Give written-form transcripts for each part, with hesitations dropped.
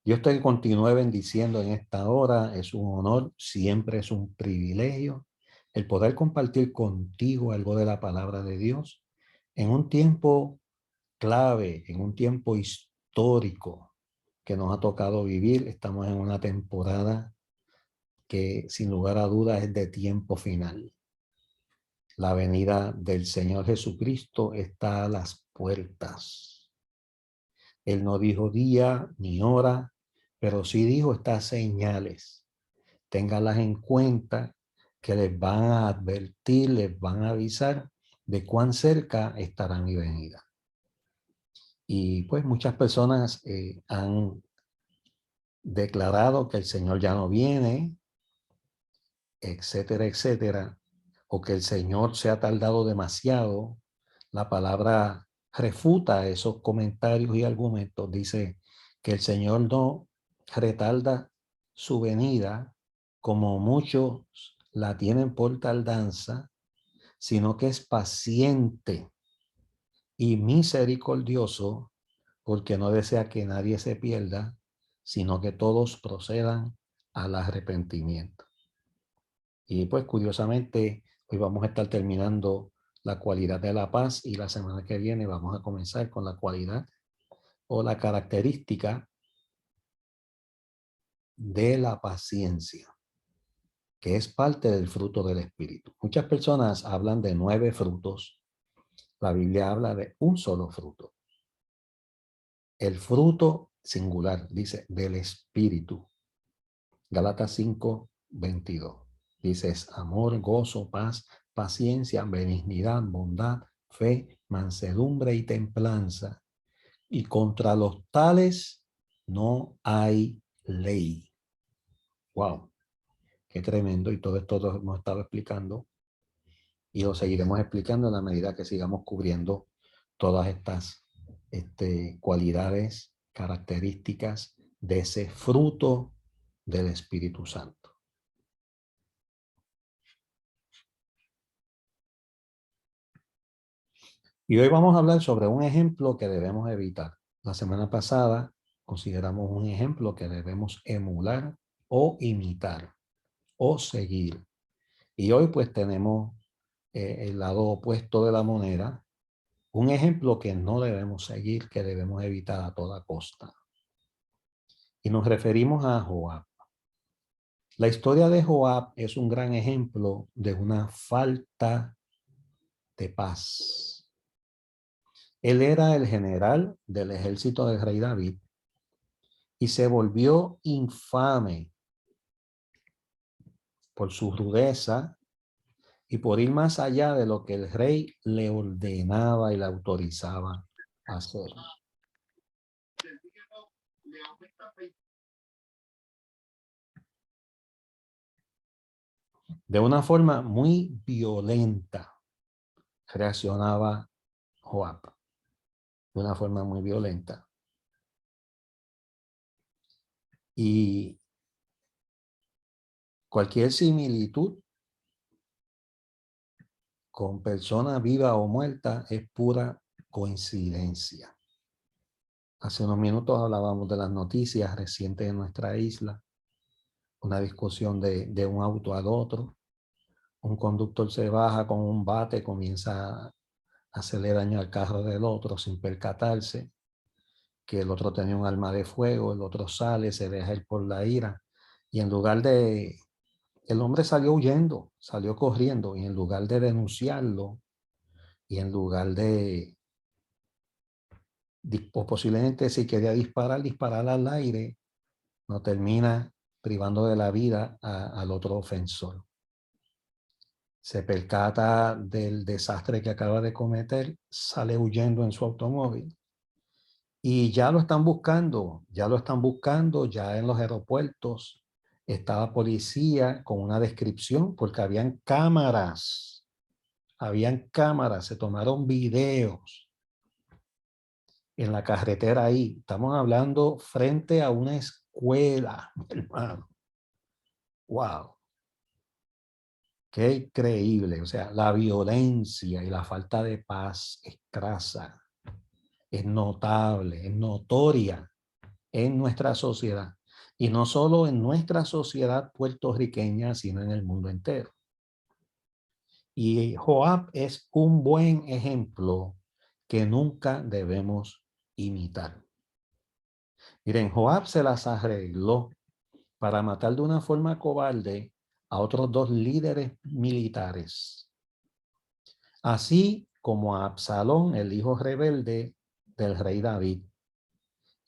Dios te continúe bendiciendo en esta hora. Es un honor, siempre es un privilegio el poder compartir contigo algo de la palabra de Dios en un tiempo clave, en un tiempo histórico que nos ha tocado vivir. Estamos en una temporada que sin lugar a dudas es de tiempo final. La venida del Señor Jesucristo está a las puertas. Él no dijo día ni hora, pero sí dijo estas señales. Ténganlas en cuenta, que les van a advertir, les van a avisar de cuán cerca estará mi venida. Y pues muchas personas han declarado que el Señor ya no viene, etcétera, etcétera, o que el Señor se ha tardado demasiado. La palabra refuta esos comentarios y argumentos. Dice que el Señor no retarda su venida como muchos la tienen por tardanza, sino que es paciente y misericordioso, porque no desea que nadie se pierda, sino que todos procedan al arrepentimiento. Y pues curiosamente, hoy vamos a estar terminando la cualidad de la paz y la semana que viene vamos a comenzar con la cualidad o la característica de la paciencia, que es parte del fruto del Espíritu. Muchas personas hablan de 9 frutos. La Biblia habla de un solo fruto. El fruto singular, dice, del Espíritu. Gálatas 5:22. Dice, es amor, gozo, paz, paciencia, benignidad, bondad, fe, mansedumbre y templanza. Y contra los tales no hay ley. Wow, qué tremendo. Y todo esto lo hemos estado explicando y lo seguiremos explicando en la medida que sigamos cubriendo todas estas cualidades, características de ese fruto del Espíritu Santo. Y hoy vamos a hablar sobre un ejemplo que debemos evitar. La semana pasada consideramos un ejemplo que debemos emular o imitar o seguir. Y hoy pues tenemos el lado opuesto de la moneda, un ejemplo que no debemos seguir, que debemos evitar a toda costa. Y nos referimos a Joab. La historia de Joab es un gran ejemplo de una falta de paz. Él era el general del ejército del rey David y se volvió infame por su rudeza y por ir más allá de lo que el rey le ordenaba y le autorizaba a hacer. De una forma muy violenta reaccionaba Joab. De una forma muy violenta. Y cualquier similitud con persona viva o muerta es pura coincidencia. Hace unos minutos hablábamos de las noticias recientes en nuestra isla, una discusión de un auto al otro. Un conductor se baja con un bate, comienza a hacerle daño al carro del otro sin percatarse que el otro tenía un arma de fuego, el otro sale, se deja ir por la ira y en lugar de... El hombre salió huyendo, salió corriendo y en lugar de denunciarlo y en lugar de, o posiblemente si quería disparar al aire, no termina privando de la vida al otro ofensor. Se percata del desastre que acaba de cometer, sale huyendo en su automóvil y ya lo están buscando, ya en los aeropuertos estaba policía con una descripción porque habían cámaras, se tomaron videos en la carretera ahí. Estamos hablando frente a una escuela, hermano. Wow. Qué increíble. O sea, la violencia y la falta de paz es crasa, es notable, es notoria en nuestra sociedad. Y no solo en nuestra sociedad puertorriqueña, sino en el mundo entero. Y Joab es un buen ejemplo que nunca debemos imitar. Miren, Joab se las arregló para matar de una forma cobarde a otros dos líderes militares, así como a Absalón, el hijo rebelde del rey David.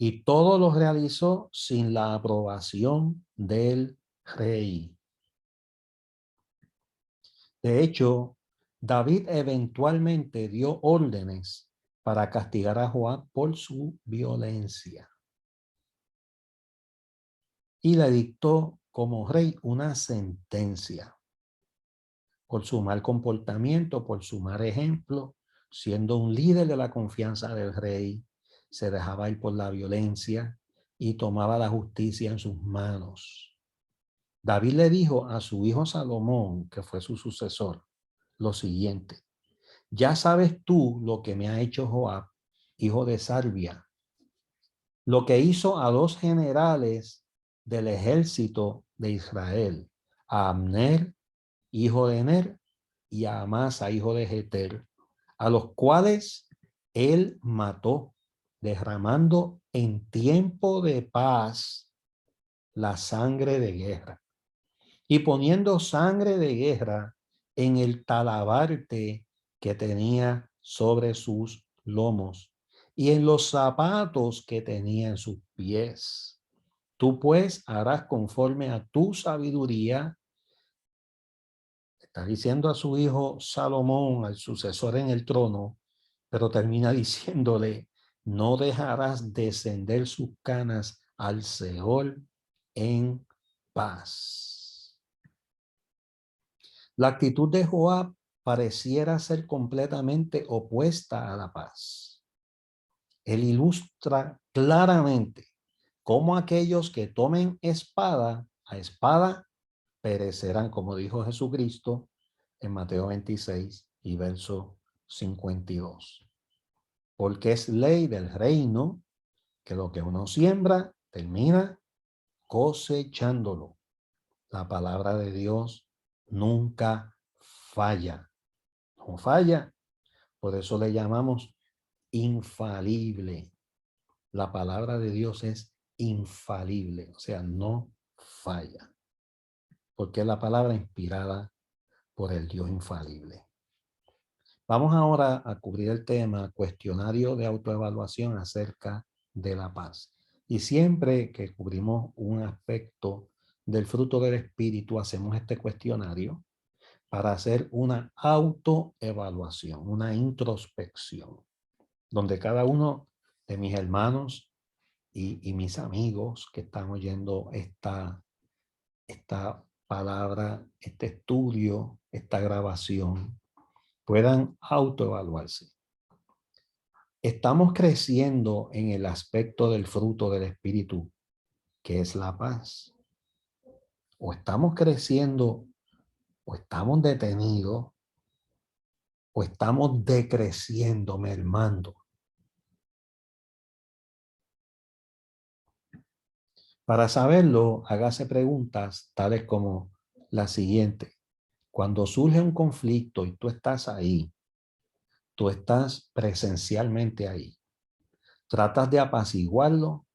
Y todo lo realizó sin la aprobación del rey. De hecho, David eventualmente dio órdenes para castigar a Joab por su violencia y le dictó como rey una sentencia por su mal comportamiento, por su mal ejemplo, siendo un líder de la confianza del rey, se dejaba ir por la violencia y tomaba la justicia en sus manos. David le dijo a su hijo Salomón, que fue su sucesor, lo siguiente: ya sabes tú lo que me ha hecho Joab, hijo de Sarvia, lo que hizo a dos generales del ejército de Israel, a Abner, hijo de Ner, y a Amasa, hijo de Jeter, a los cuales él mató, derramando en tiempo de paz la sangre de guerra y poniendo sangre de guerra en el talabarte que tenía sobre sus lomos y en los zapatos que tenía en sus pies. Tú pues harás conforme a tu sabiduría. Está diciendo a su hijo Salomón, al sucesor en el trono, pero termina diciéndole: no dejarás descender sus canas al Seol en paz. La actitud de Joab pareciera ser completamente opuesta a la paz. Él ilustra claramente cómo aquellos que tomen espada a espada perecerán, como dijo Jesucristo en Mateo 26 y verso 52. Porque es ley del reino que lo que uno siembra termina cosechándolo. La palabra de Dios nunca falla. No falla. Por eso le llamamos infalible. La palabra de Dios es infalible, o sea, no falla. Porque es la palabra inspirada por el Dios infalible. Vamos ahora a cubrir el tema cuestionario de autoevaluación acerca de la paz. Y siempre que cubrimos un aspecto del fruto del Espíritu, hacemos este cuestionario para hacer una autoevaluación, una introspección, donde cada uno de mis hermanos y mis amigos que están oyendo esta palabra, este estudio, esta grabación, puedan autoevaluarse. Estamos creciendo en el aspecto del fruto del Espíritu, que es la paz. O estamos creciendo, o estamos detenidos, o estamos decreciendo, mermando. Para saberlo, hágase preguntas tales como la siguiente: cuando surge un conflicto y tú estás ahí, tú estás presencialmente ahí, ¿tratas de apaciguarlo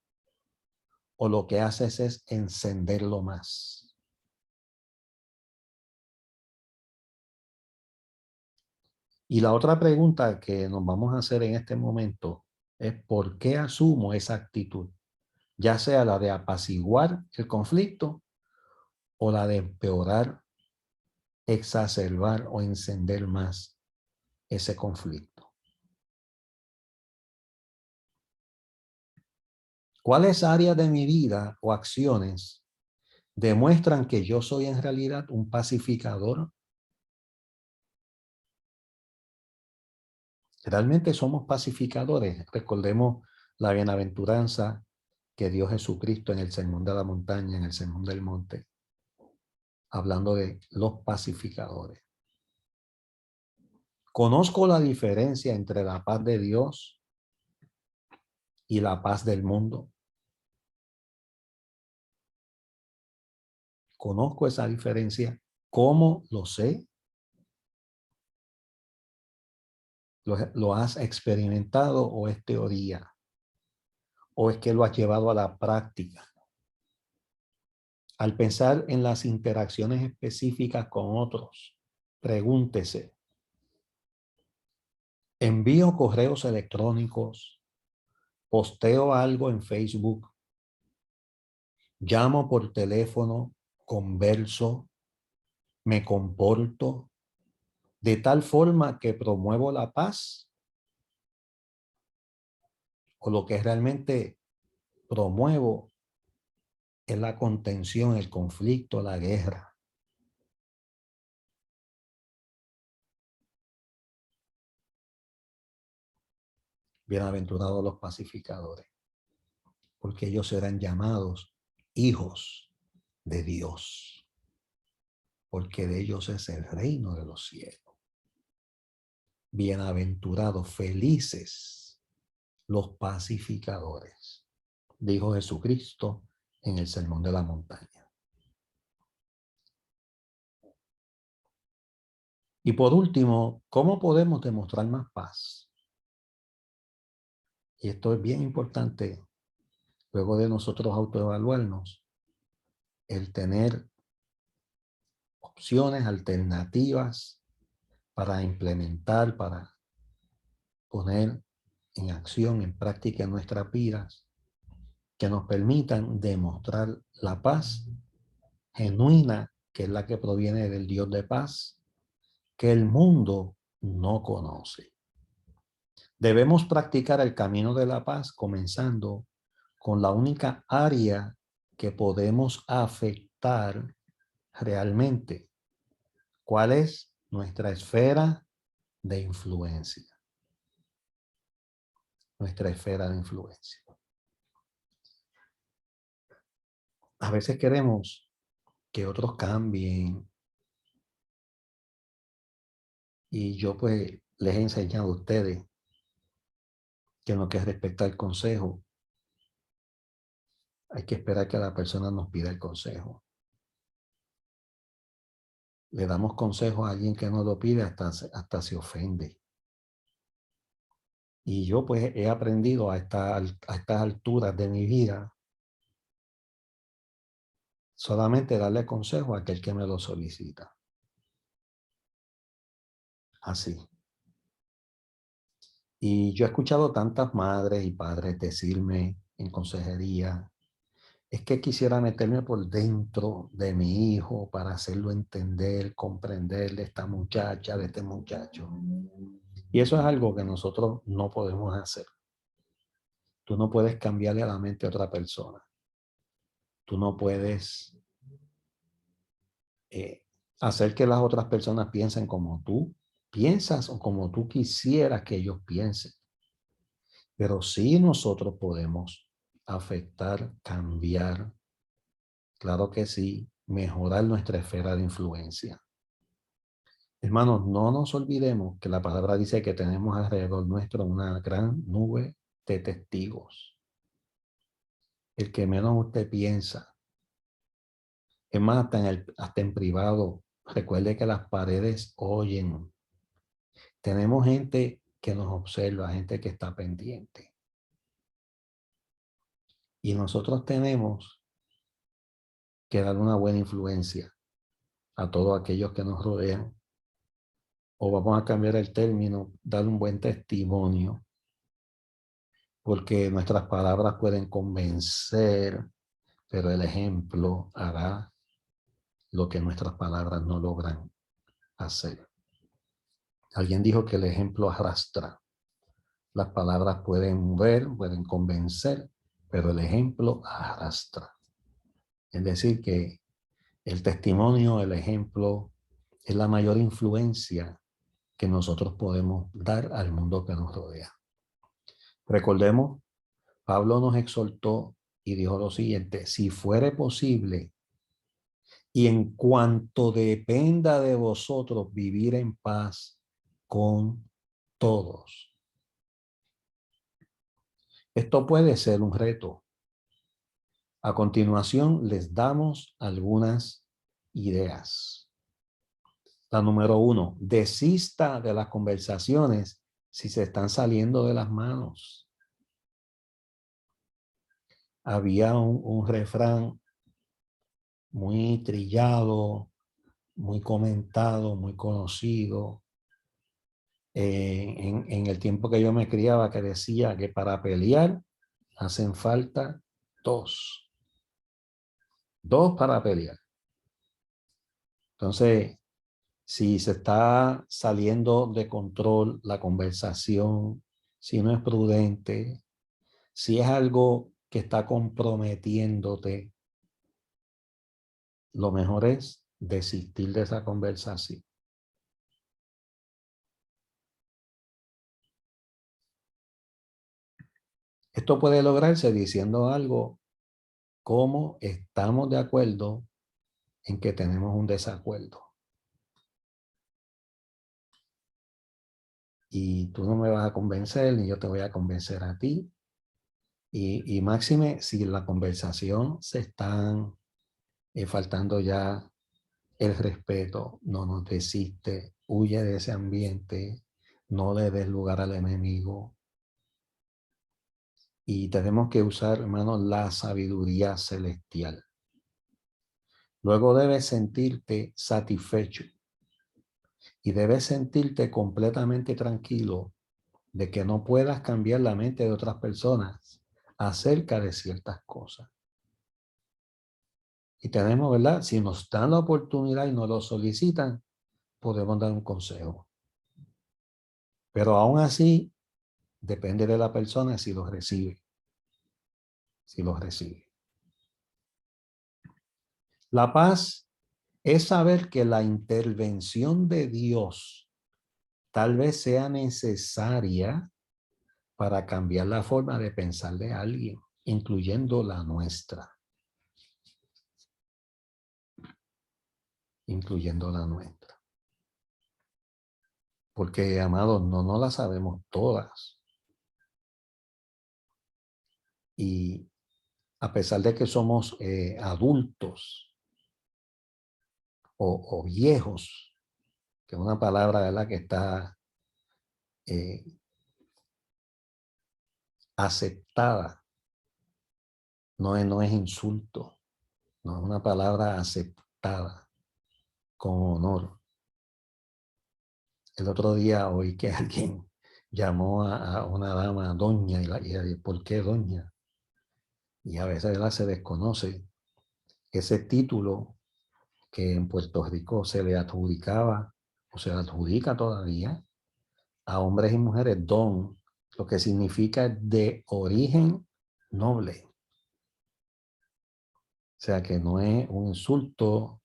o lo que haces es encenderlo más? Y la otra pregunta que nos vamos a hacer en este momento es: ¿por qué asumo esa actitud? Ya sea la de apaciguar el conflicto o la de empeorar, exacerbar o encender más ese conflicto. ¿Cuáles áreas de mi vida o acciones demuestran que yo soy en realidad un pacificador? ¿Realmente somos pacificadores? Recordemos la bienaventuranza que dio Jesucristo en el Sermón de la Montaña, en el Sermón del Monte, hablando de los pacificadores. Conozco la diferencia entre la paz de Dios y la paz del mundo. conozco esa diferencia. ¿Cómo lo sé? ¿Lo has experimentado o es teoría? ¿O es que lo has llevado a la práctica? Al pensar en las interacciones específicas con otros, pregúntese, ¿envío correos electrónicos? ¿Posteo algo en Facebook? ¿Llamo por teléfono? ¿Converso? ¿Me comporto de tal forma que promuevo la paz? ¿O lo que realmente promuevo es la contención, el conflicto, la guerra? Bienaventurados los pacificadores, porque ellos serán llamados hijos de Dios, porque de ellos es el reino de los cielos. Bienaventurados, felices los pacificadores, dijo Jesucristo en el Sermón de la Montaña. Y por último, ¿cómo podemos demostrar más paz? Y esto es bien importante, luego de nosotros autoevaluarnos, el tener opciones, alternativas para implementar, para poner en acción, en práctica en nuestras vidas, que nos permitan demostrar la paz genuina, que es la que proviene del Dios de paz, que el mundo no conoce. Debemos practicar el camino de la paz comenzando con la única área que podemos afectar realmente. ¿Cuál es? Nuestra esfera de influencia. Nuestra esfera de influencia. A veces queremos que otros cambien y yo pues les he enseñado a ustedes que en lo que respecta al consejo, hay que esperar que la persona nos pida el consejo. Le damos consejo a alguien que no lo pide, hasta se ofende. Y yo pues he aprendido a estas alturas de mi vida solamente darle consejo a aquel que me lo solicita. Así. Y yo he escuchado tantas madres y padres decirme en consejería, es que quisiera meterme por dentro de mi hijo para hacerlo entender, comprender de esta muchacha, de este muchacho. Y eso es algo que nosotros no podemos hacer. Tú no puedes cambiarle a la mente a otra persona. Tú no puedes hacer que las otras personas piensen como tú piensas o como tú quisieras que ellos piensen. Pero sí nosotros podemos afectar, cambiar, claro que sí, mejorar nuestra esfera de influencia. Hermanos, no nos olvidemos que la palabra dice que tenemos alrededor nuestro una gran nube de testigos. El que menos usted piensa. Es más, hasta en privado. Recuerde que las paredes oyen. Tenemos gente que nos observa, gente que está pendiente. Y nosotros tenemos que dar una buena influencia a todos aquellos que nos rodean. O vamos a cambiar el término, dar un buen testimonio. Porque nuestras palabras pueden convencer, pero el ejemplo hará lo que nuestras palabras no logran hacer. Alguien dijo que el ejemplo arrastra. Las palabras pueden mover, pueden convencer, pero el ejemplo arrastra. Es decir, que el testimonio, el ejemplo, es la mayor influencia que nosotros podemos dar al mundo que nos rodea. Recordemos, Pablo nos exhortó y dijo lo siguiente: si fuere posible, y en cuanto dependa de vosotros, vivir en paz con todos. Esto puede ser un reto. A continuación, les damos algunas ideas. La número 1, desista de las conversaciones si se están saliendo de las manos. Había un refrán muy trillado, muy comentado, muy conocido, en el tiempo que yo me criaba, que decía que para pelear hacen falta dos. Dos para pelear. Entonces, si se está saliendo de control la conversación, si no es prudente, si es algo que está comprometiéndote, lo mejor es desistir de esa conversación. Esto puede lograrse diciendo algo como estamos de acuerdo en que tenemos un desacuerdo. Y tú no me vas a convencer, ni yo te voy a convencer a ti. Y máxime, si la conversación se están faltando ya el respeto, no nos desiste, huye de ese ambiente, no le des lugar al enemigo. Y tenemos que usar, hermanos, la sabiduría celestial. Luego debes sentirte satisfecho y debes sentirte completamente tranquilo de que no puedas cambiar la mente de otras personas acerca de ciertas cosas. Y tenemos, ¿verdad? Si nos dan la oportunidad y nos lo solicitan, podemos dar un consejo. Pero aún así, depende de la persona si lo recibe. Si lo recibe. La paz es saber que la intervención de Dios tal vez sea necesaria para cambiar la forma de pensar de alguien, incluyendo la nuestra. Incluyendo la nuestra. Porque, amados, no la sabemos todas. Y a pesar de que somos adultos o viejos, que es una palabra, ¿verdad?, que está aceptada, no es insulto, no es una palabra aceptada con honor. El otro día oí que alguien llamó a una dama doña y ella, ¿por qué doña? Y a veces, ¿verdad?, se desconoce ese título que en Puerto Rico se le adjudicaba o se le adjudica todavía a hombres y mujeres don, lo que significa de origen noble. O sea que no es un insulto,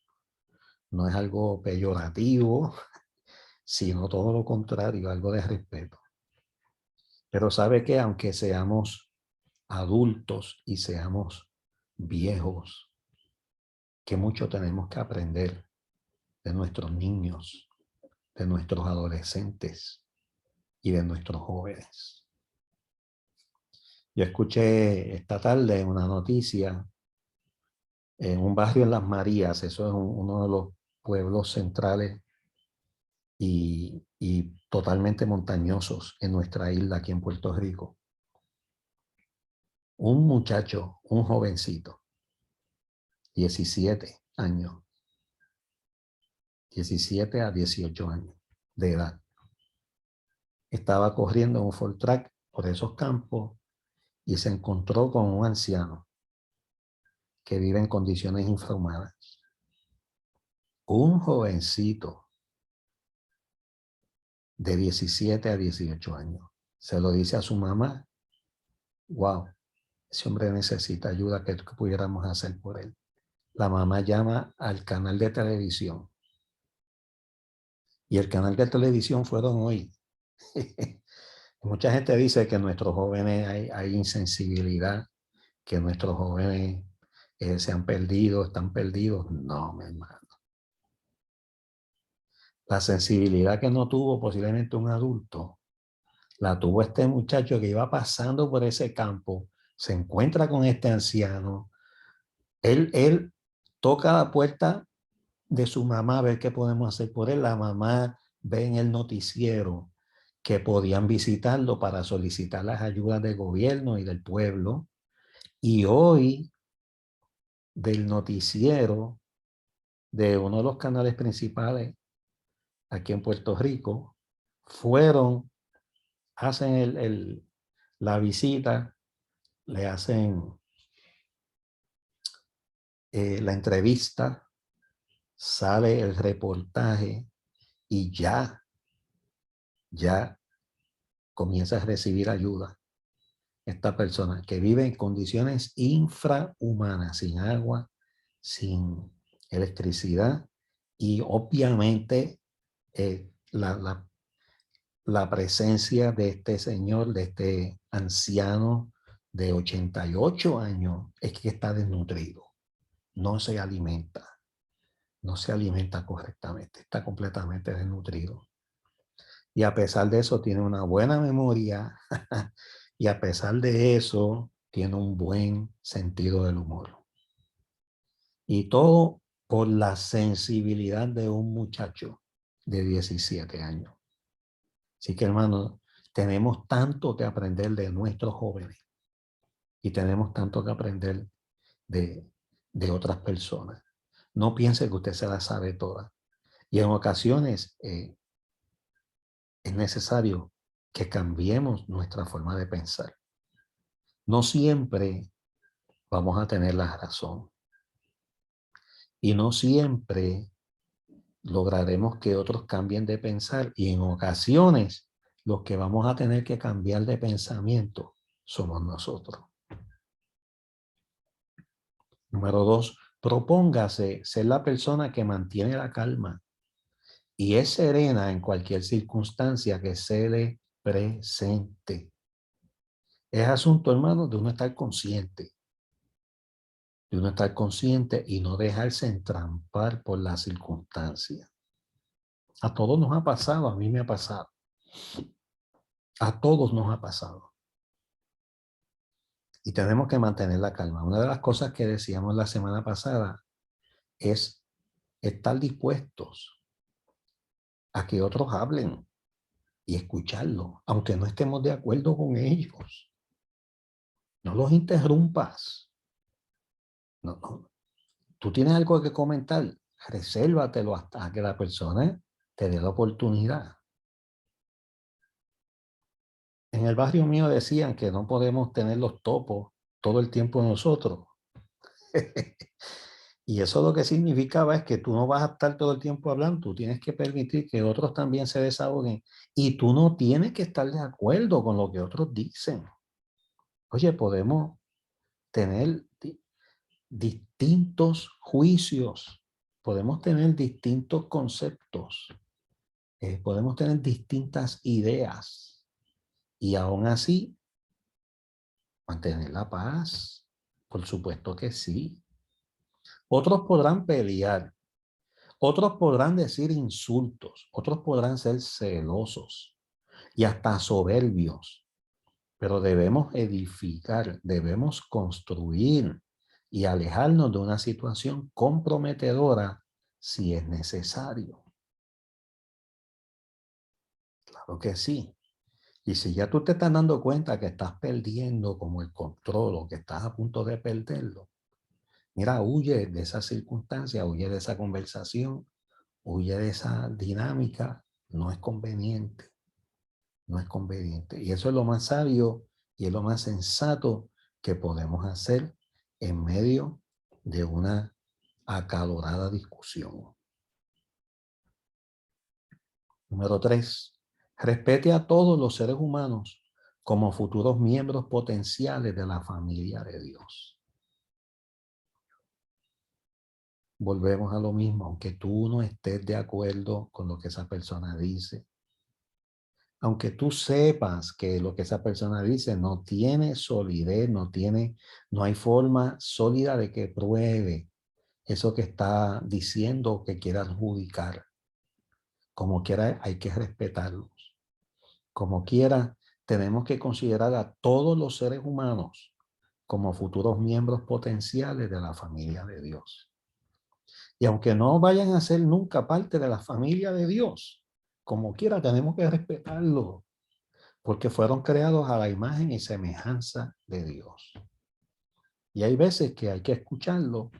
no es algo peyorativo, sino todo lo contrario, algo de respeto. Pero sabe que aunque seamos adultos y seamos viejos, que mucho tenemos que aprender de nuestros niños, de nuestros adolescentes y de nuestros jóvenes. Yo escuché esta tarde una noticia en un barrio en Las Marías, eso es uno de los pueblos centrales y totalmente montañosos en nuestra isla aquí en Puerto Rico. Un muchacho, un jovencito, 17 años, 17 a 18 años de edad, estaba corriendo en un Ford Track por esos campos y se encontró con un anciano que vive en condiciones infrahumanas. Un jovencito de 17 a 18 años. Se lo dice a su mamá. Wow, ese hombre necesita ayuda, que pudiéramos hacer por él. La mamá llama al canal de televisión. Y el canal de televisión fueron hoy. Mucha gente dice que nuestros jóvenes hay insensibilidad, que nuestros jóvenes se han perdido, están perdidos. No, mi hermano. La sensibilidad que no tuvo posiblemente un adulto, la tuvo este muchacho que iba pasando por ese campo, se encuentra con este anciano, él toca la puerta de su mamá, a ver qué podemos hacer por él. La mamá ve en el noticiero que podían visitarlo para solicitar las ayudas del gobierno y del pueblo. Y hoy del noticiero de uno de los canales principales aquí en Puerto Rico, fueron, hacen la visita, le hacen la entrevista, sale el reportaje y ya comienza a recibir ayuda. Esta persona que vive en condiciones infrahumanas, sin agua, sin electricidad y obviamente la presencia de este señor, de este anciano de 88 años, es que está desnutrido, no se alimenta, no se alimenta correctamente, está completamente desnutrido. Y a pesar de eso tiene una buena memoria y a pesar de eso tiene un buen sentido del humor. Y todo por la sensibilidad de un muchacho de 17 años. Así que, hermano, tenemos tanto que aprender de nuestros jóvenes y tenemos tanto que aprender de otras personas. No piense que usted se la sabe toda. Y en ocasiones es necesario que cambiemos nuestra forma de pensar. No siempre vamos a tener la razón. Y no siempre lograremos que otros cambien de pensar. Y en ocasiones los que vamos a tener que cambiar de pensamiento somos nosotros. Número 2, propóngase ser la persona que mantiene la calma y es serena en cualquier circunstancia que se le presente. Es asunto, hermano, de uno estar consciente y no dejarse entrampar por las circunstancias. A todos nos ha pasado, a mí me ha pasado. A todos nos ha pasado. Y tenemos que mantener la calma. Una de las cosas que decíamos la semana pasada es estar dispuestos a que otros hablen y escucharlo, aunque no estemos de acuerdo con ellos. No los interrumpas. No. Tú tienes algo que comentar, resérvatelo hasta que la persona te dé la oportunidad. En el barrio mío decían que no podemos tener los topos todo el tiempo nosotros. Y eso lo que significaba es que tú no vas a estar todo el tiempo hablando, tú tienes que permitir que otros también se desahoguen y tú no tienes que estar de acuerdo con lo que otros dicen. Oye, podemos tener distintos juicios, podemos tener distintos conceptos, podemos tener distintas ideas y aún así mantener la paz. Por supuesto que sí. Otros podrán pelear, otros podrán decir insultos, otros podrán ser celosos y hasta soberbios, pero debemos edificar, debemos construir y alejarnos de una situación comprometedora si es necesario. Claro que sí. Y si ya tú te estás dando cuenta que estás perdiendo como el control o que estás a punto de perderlo, mira, huye de esa circunstancia, huye de esa conversación, huye de esa dinámica. No es conveniente, no es conveniente. Y eso es lo más sabio y es lo más sensato que podemos hacer en medio de una acalorada discusión. Número 3. Respete a todos los seres humanos como futuros miembros potenciales de la familia de Dios. Volvemos a lo mismo, aunque tú no estés de acuerdo con lo que esa persona dice, aunque tú sepas que lo que esa persona dice no tiene solidez, no hay forma sólida de que pruebe eso que está diciendo o que quiera adjudicar. Como quiera, hay que respetarlos. Como quiera, tenemos que considerar a todos los seres humanos como futuros miembros potenciales de la familia de Dios. Y aunque no vayan a ser nunca parte de la familia de Dios, como quiera tenemos que respetarlo, porque fueron creados a la imagen y semejanza de Dios. Y hay veces que hay que escucharlo,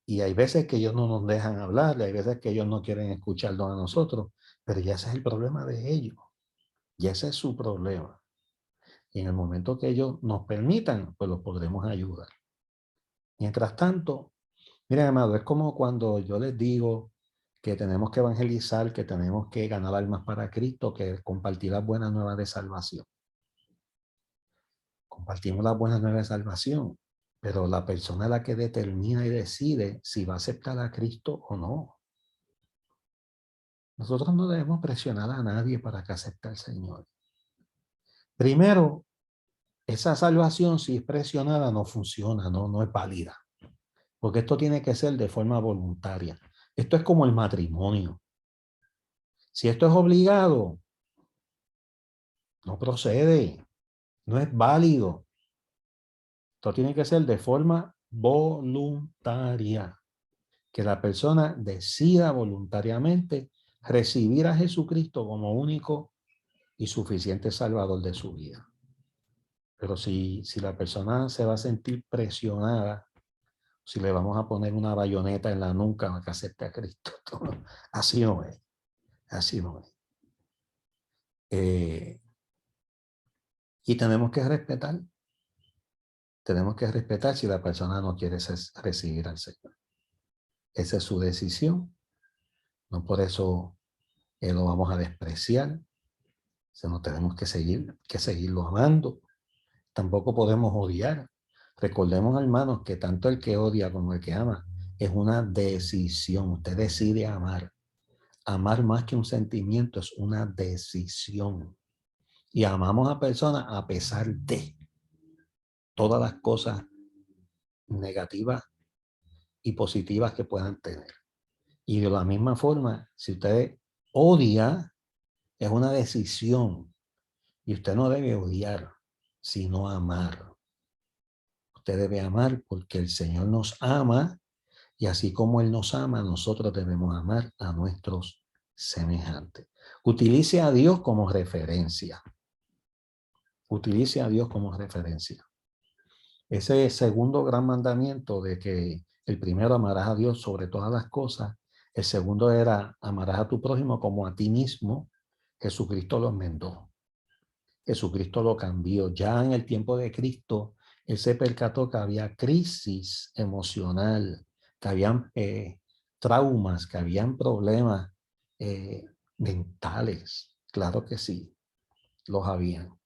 y hay veces que ellos no nos dejan hablar, y hay veces que ellos no quieren escucharnos a nosotros, pero ya ese es el problema de ellos, y ese es su problema. Y en el momento que ellos nos permitan, pues los podremos ayudar. Mientras tanto, miren, amado, es como cuando yo les digo que tenemos que evangelizar, que tenemos que ganar almas para Cristo, que compartir las buenas nuevas de salvación. Compartimos las buenas nuevas de salvación, pero la persona es la que determina y decide si va a aceptar a Cristo o no. Nosotros no debemos presionar a nadie para que acepte al Señor. Primero, esa salvación, si es presionada, no funciona, no es válida. Porque esto tiene que ser de forma voluntaria. Esto es como el matrimonio. Si esto es obligado, no procede, no es válido. Esto tiene que ser de forma voluntaria. Que la persona decida voluntariamente recibir a Jesucristo como único y suficiente salvador de su vida. Pero si la persona se va a sentir presionada, si le vamos a poner una bayoneta en la nuca para que acepte a Cristo, así no es. Así no es. Y tenemos que respetar si la persona no quiere recibir al Señor. Esa es su decisión. No por eso lo vamos a despreciar. No tenemos que seguirlo amando. Tampoco podemos odiar. Recordemos, hermanos, que tanto el que odia como el que ama es una decisión. Usted decide amar. Amar más que un sentimiento es una decisión. Y amamos a personas a pesar de todas las cosas negativas y positivas que puedan tener. Y de la misma forma, si usted odia, es una decisión. Y usted no debe odiar, sino amar. Usted debe amar porque el Señor nos ama y así como Él nos ama, nosotros debemos amar a nuestros semejantes. Utilice a Dios como referencia. Utilice a Dios como referencia. Ese segundo gran mandamiento de que el primero amarás a Dios sobre todas las cosas, el segundo era amarás a tu prójimo como a ti mismo. Jesucristo lo enmendó. Jesucristo lo cambió. Ya en el tiempo de Cristo, Él se percató que había crisis emocional, que habían traumas, que habían problemas mentales. Claro que sí, los habían.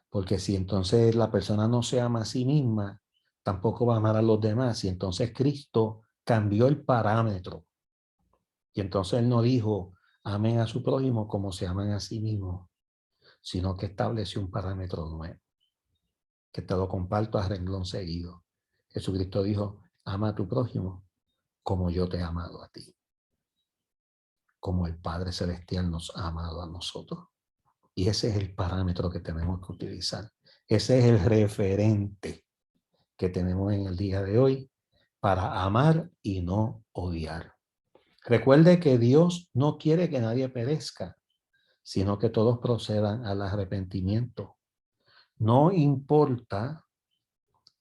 Porque si entonces la persona no se ama a sí misma, tampoco va a amar a los demás. Y entonces Cristo cambió el parámetro. Y entonces Él no dijo, amen a su prójimo como se aman a sí mismos, sino que estableció un parámetro nuevo, que te lo comparto a renglón seguido. Jesucristo dijo, ama a tu prójimo como yo te he amado a ti, como el Padre Celestial nos ha amado a nosotros. Y ese es el parámetro que tenemos que utilizar. Ese es el referente que tenemos en el día de hoy para amar y no odiar. Recuerde que Dios no quiere que nadie perezca, sino que todos procedan al arrepentimiento. No importa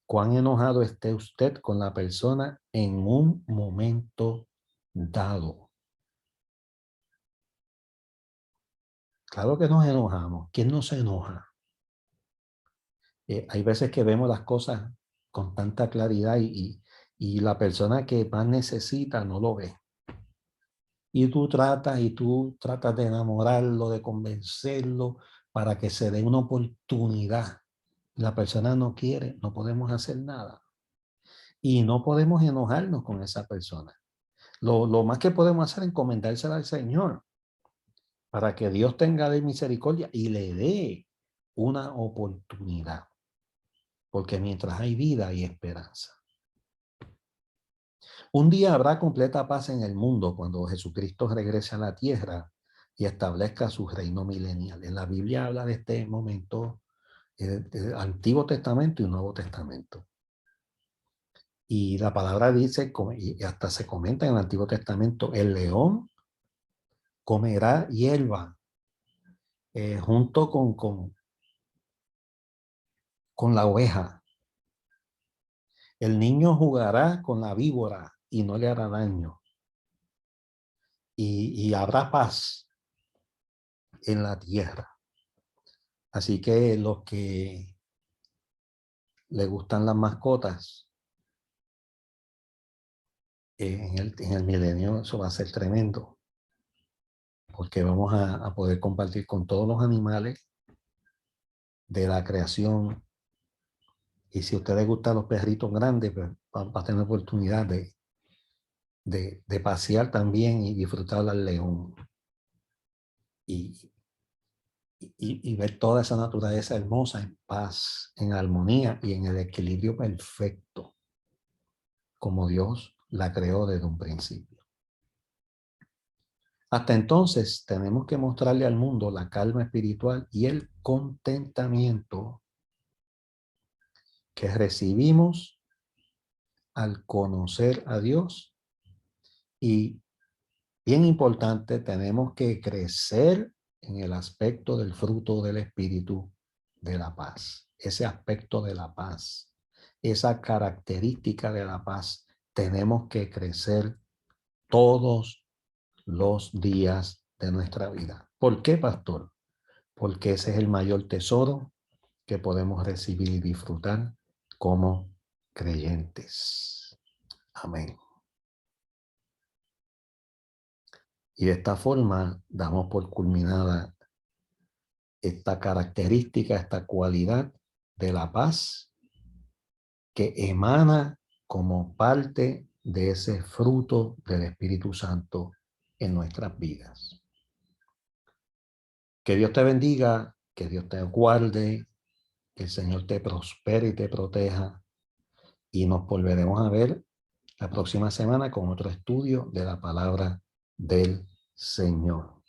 cuán enojado esté usted con la persona en un momento dado. Claro que nos enojamos. ¿Quién no se enoja? Hay veces que vemos las cosas con tanta claridad y la persona que más necesita no lo ve. Y tú tratas de enamorarlo, de convencerlo para que se dé una oportunidad. La persona no quiere, no podemos hacer nada. Y no podemos enojarnos con esa persona. Lo más que podemos hacer es encomendársela al Señor para que Dios tenga de misericordia y le dé una oportunidad. Porque mientras hay vida hay esperanza. Un día habrá completa paz en el mundo cuando Jesucristo regrese a la tierra y establezca su reino milenial. En la Biblia habla de este momento, Antiguo Testamento y Nuevo Testamento. Y la palabra dice, y hasta se comenta en el Antiguo Testamento, el león comerá hierba junto con la oveja. El niño jugará con la víbora y no le hará daño. Y habrá paz en la tierra. Así que los que le gustan las mascotas, en el milenio eso va a ser tremendo, porque vamos a poder compartir con todos los animales de la creación. Y si a ustedes gustan los perritos grandes, pues va a tener oportunidad de pasear también y disfrutar al león. Y, y ver toda esa naturaleza hermosa en paz, en armonía y en el equilibrio perfecto, como Dios la creó desde un principio. Hasta entonces tenemos que mostrarle al mundo la calma espiritual y el contentamiento que recibimos al conocer a Dios. Y bien importante, tenemos que crecer en el aspecto del fruto del Espíritu de la paz. Ese aspecto de la paz, esa característica de la paz, tenemos que crecer todos los días de nuestra vida. ¿Por qué, pastor? Porque ese es el mayor tesoro que podemos recibir y disfrutar como creyentes. Amén. Y de esta forma damos por culminada esta característica, esta cualidad de la paz que emana como parte de ese fruto del Espíritu Santo en nuestras vidas. Que Dios te bendiga, que Dios te guarde, que el Señor te prospere y te proteja, y nos volveremos a ver la próxima semana con otro estudio de la palabra del Señor.